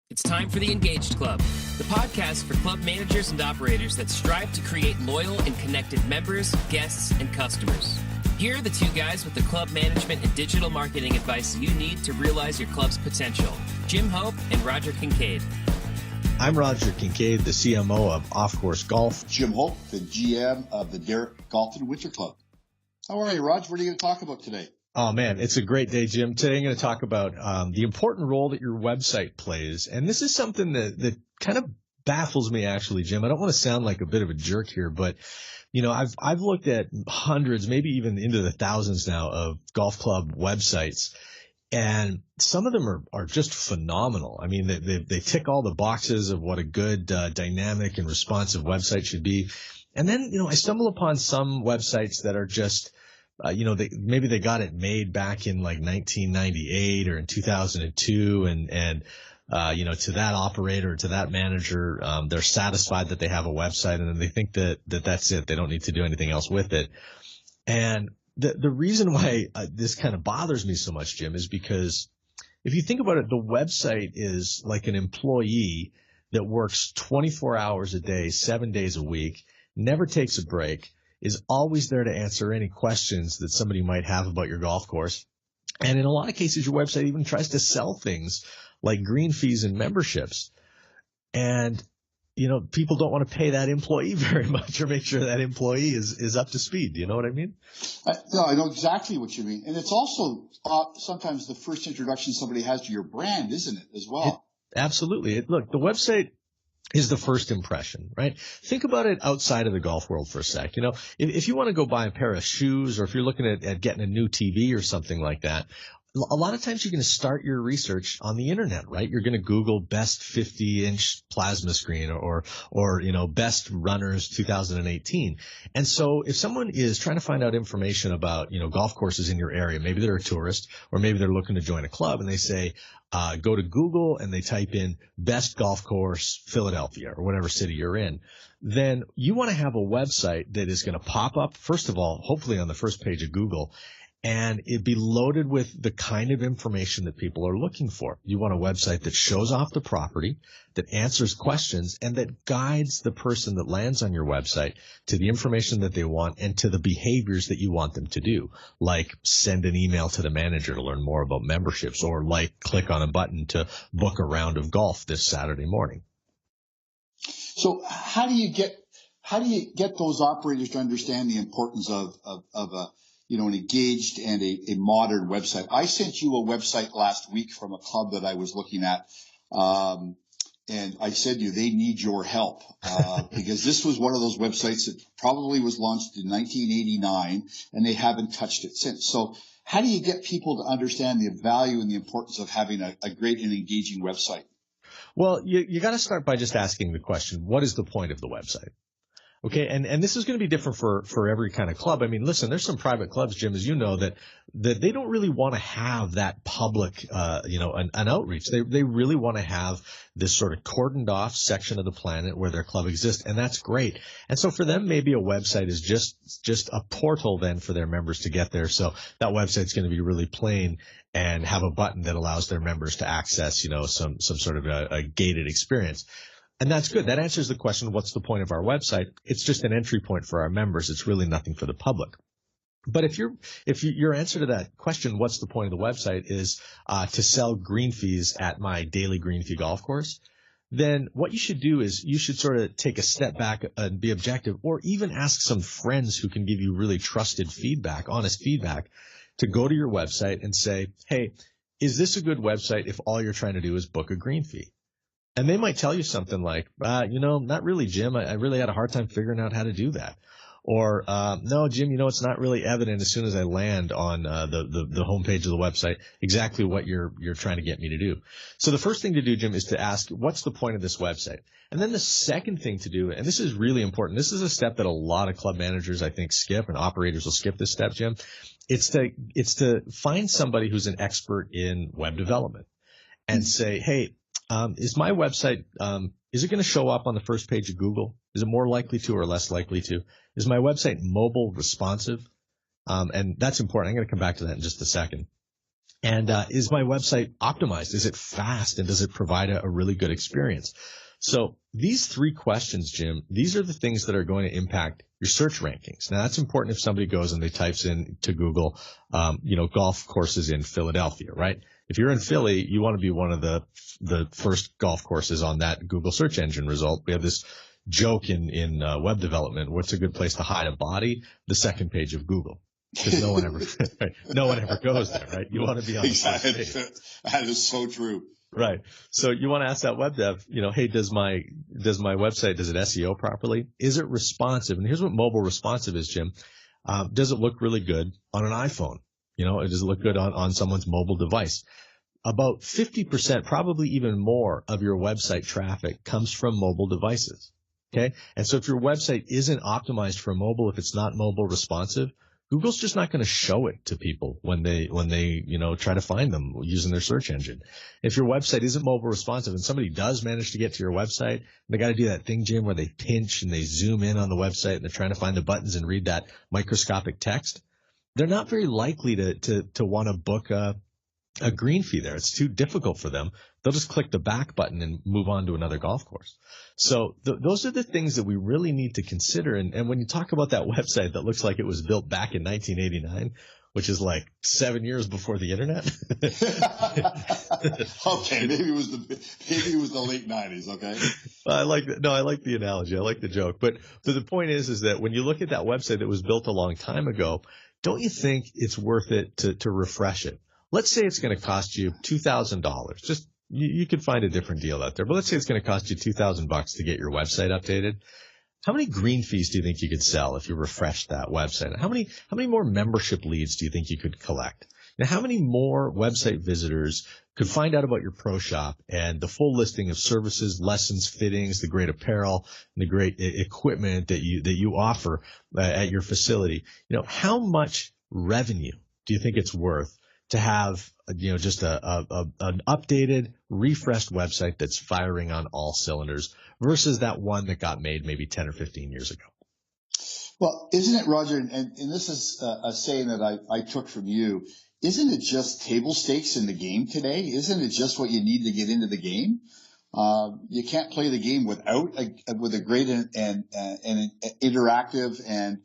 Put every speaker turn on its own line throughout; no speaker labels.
It's time for the Engaged Club, the podcast for club managers and operators that strive to create loyal and connected members, guests, and customers. Here are the two guys with the club management and digital marketing advice you need to realize your club's potential. Jim Hope and Roger Kincaid.
I'm Roger Kincaid, the CMO of Off Course Golf.
Jim Hope, the GM of the Derek Galton Winter Club. How are you, Rog? What are you going to talk about today?
Oh, man, it's a great day, Jim. Today I'm going to talk about the important role that your website plays. And this is something that kind of baffles me, actually, Jim. I don't want to sound like a bit of a jerk here, but, you know, I've looked at hundreds, maybe even into the thousands now of golf club websites. And some of them are just phenomenal. I mean, they tick all the boxes of what a good, dynamic and responsive website should be. And then, you know, I stumble upon some websites that are just, maybe they got it made back in like 1998 or in 2002. And to that operator, to that manager, they're satisfied that they have a website and then they think that's it. They don't need to do anything else with it. And the reason why this kind of bothers me so much, Jim, is because if you think about it, the website is like an employee that works 24 hours a day, 7 days a week, never takes a break, is always there to answer any questions that somebody might have about your golf course. And in a lot of cases, your website even tries to sell things like green fees and memberships. And, you know, people don't want to pay that employee very much or make sure that employee is up to speed. Do you know what I mean?
No, I know exactly what you mean. And it's also sometimes the first introduction somebody has to your brand, isn't it, as well?
Absolutely. Look, the website is the first impression, right? Think about it outside of the golf world for a sec. You know, if you want to go buy a pair of shoes or if you're looking at getting a new TV or something like that, a lot of times you're going to start your research on the internet, right? You're going to Google best 50-inch plasma screen or, you know, best runners 2018. And so if someone is trying to find out information about, you know, golf courses in your area, maybe they're a tourist or maybe they're looking to join a club and they say, go to Google and they type in best golf course Philadelphia or whatever city you're in, then you want to have a website that is going to pop up, first of all, hopefully on the first page of Google, and it'd be loaded with the kind of information that people are looking for. You want a website that shows off the property, that answers questions, and that guides the person that lands on your website to the information that they want and to the behaviors that you want them to do, like send an email to the manager to learn more about memberships or like click on a button to book a round of golf this Saturday morning.
So how do you get those operators to understand the importance of an engaged and a modern website? I sent you a website last week from a club that I was looking at. And I said to you, they need your help, because this was one of those websites that probably was launched in 1989 and they haven't touched it since. So how do you get people to understand the value and the importance of having a great and engaging website?
Well, you got to start by just asking the question, what is the point of the website? Okay, and this is going to be different for every kind of club. I mean, listen, there's some private clubs, Jim, as you know, that they don't really want to have that public, an outreach. They really want to have this sort of cordoned off section of the planet where their club exists, and that's great. And so for them, maybe a website is just a portal then for their members to get there. So that website's going to be really plain and have a button that allows their members to access, you know, some sort of a gated experience. And that's good. That answers the question, what's the point of our website? It's just an entry point for our members. It's really nothing for the public. But if your answer to that question, what's the point of the website, is to sell green fees at my daily green fee golf course, then what you should do is you should sort of take a step back and be objective, or even ask some friends who can give you really trusted feedback, honest feedback, to go to your website and say, hey, is this a good website if all you're trying to do is book a green fee? And they might tell you something like, not really, Jim. I really had a hard time figuring out how to do that. Or, no, Jim, it's not really evident as soon as I land on the homepage of the website exactly what you're trying to get me to do. So the first thing to do, Jim, is to ask, what's the point of this website? And then the second thing to do, and this is really important, this is a step that a lot of club managers, I think, skip, and operators will skip this step, Jim. It's to find somebody who's an expert in web development and say, hey, is my website, is it going to show up on the first page of Google? Is it more likely to or less likely to? Is my website mobile responsive? And that's important. I'm going to come back to that in just a second. And is my website optimized? Is it fast? And does it provide a really good experience? So these three questions, Jim, these are the things that are going to impact your search rankings. Now, that's important if somebody goes and they types in to Google, golf courses in Philadelphia, right? If you're in Philly, you want to be one of the first golf courses on that Google search engine result. We have this joke in web development. What's a good place to hide a body? The second page of Google. Because no one ever goes there, right? You want to be on the first page.
That is so true.
Right. So you want to ask that web dev, hey, does my website, does it SEO properly? Is it responsive? And here's what mobile responsive is, Jim. Does it look really good on an iPhone? Does it look good on someone's mobile device? About 50%, probably even more of your website traffic comes from mobile devices. Okay. And so if your website isn't optimized for mobile, if it's not mobile responsive, Google's just not going to show it to people when they try to find them using their search engine. If your website isn't mobile responsive and somebody does manage to get to your website, they got to do that thing, Jim, where they pinch and they zoom in on the website and they're trying to find the buttons and read that microscopic text. They're not very likely to want to book a green fee there. It's too difficult for them. They'll just click the back button and move on to another golf course. So those are the things that we really need to consider. And when you talk about that website that looks like it was built back in 1989, which is like 7 years before the internet.
Okay, maybe it was the late 90s. Okay.
I like the analogy. I like the joke. But the point is that when you look at that website that was built a long time ago, don't you think it's worth it to refresh it? Let's say it's going to cost you $2,000. Just you could find a different deal out there, but let's say it's going to cost you $2,000 to get your website updated. How many green fees do you think you could sell if you refreshed that website? How many more membership leads do you think you could collect? Now, how many more website visitors could find out about your pro shop and the full listing of services, lessons, fittings, the great apparel, and the great equipment that you offer at your facility? How much revenue do you think it's worth to have, just an updated, refreshed website that's firing on all cylinders versus that one that got made maybe 10 or 15 years ago?
Well, isn't it, Roger, and this is a saying that I took from you, isn't it just table stakes in the game today? Isn't it just what you need to get into the game? You can't play the game with a great and interactive and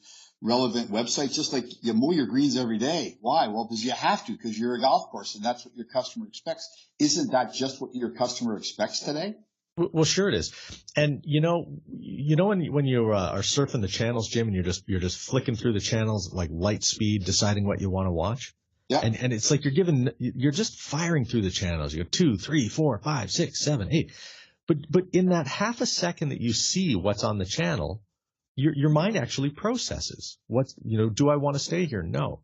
relevant website, just like you mow your greens every day. Why? Well, because you have to, because you're a golf course and that's what your customer expects. Isn't that just what your customer expects today?
Well, sure it is. And when you are surfing the channels, Jim, and you're just flicking through the channels like light speed, deciding what you want to watch. Yeah. And it's like you're just firing through the channels. You go 2, 3, 4, 5, 6, 7, 8. But in that half a second that you see what's on the channel, your mind actually processes do I want to stay here? No.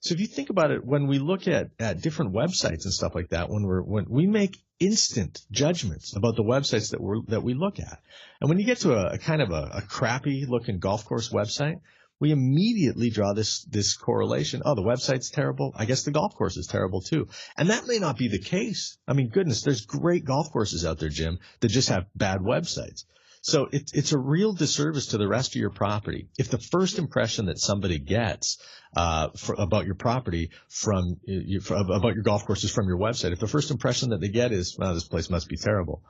So if you think about it, when we look at different websites and stuff like that, when we make instant judgments about the websites that we look at, and when you get to a kind of a crappy looking golf course website, we immediately draw this correlation. Oh, the website's terrible. I guess the golf course is terrible too. And that may not be the case. I mean, goodness, there's great golf courses out there, Jim, that just have bad websites. So it's a real disservice to the rest of your property if the first impression that somebody gets about your property about your golf course is from your website. If the first impression that they get is, wow, this place must be terrible,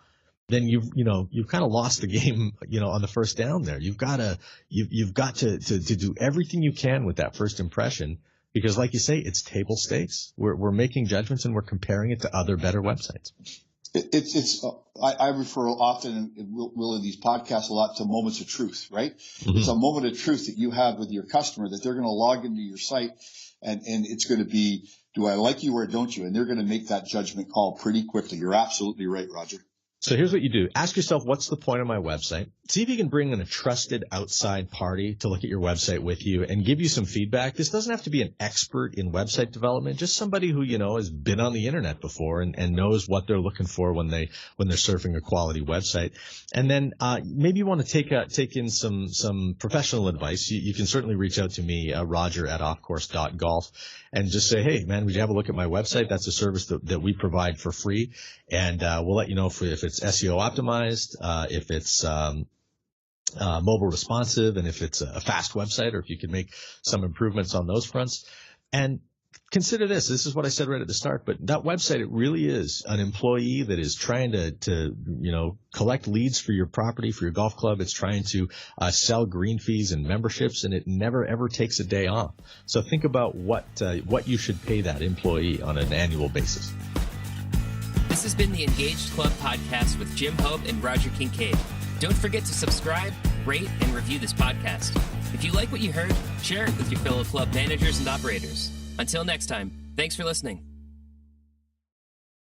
then you've kind of lost the game, on the first down there. You've got to do everything you can with that first impression, because like you say, it's table stakes. We're making judgments and we're comparing it to other better websites.
I refer often and will in these podcasts a lot to moments of truth, right? Mm-hmm. It's a moment of truth that you have with your customer that they're going to log into your site and it's going to be, do I like you or don't you? And they're going to make that judgment call pretty quickly. You're absolutely right, Roger.
So here's what you do. Ask yourself, what's the point of my website? See if you can bring in a trusted outside party to look at your website with you and give you some feedback. This doesn't have to be an expert in website development, just somebody who, has been on the internet before and knows what they're looking for when they're surfing a quality website. And then, maybe you want to take in some professional advice. You can certainly reach out to me, Roger at offcourse.golf, and just say, hey, man, would you have a look at my website? That's a service that we provide for free. And, we'll let you know if it's SEO optimized, if it's, mobile responsive, and if it's a fast website, or if you can make some improvements on those fronts. And consider this. This is what I said right at the start, but that website, it really is an employee that is trying to collect leads for your property, for your golf club. It's trying to sell green fees and memberships, and it never ever takes a day off. So think about what you should pay that employee on an annual basis.
This has been the Engaged Club podcast with Jim Hope and Roger Kincaid. Don't forget to subscribe, rate, and review this podcast. If you like what you heard, share it with your fellow club managers and operators. Until next time, thanks for listening.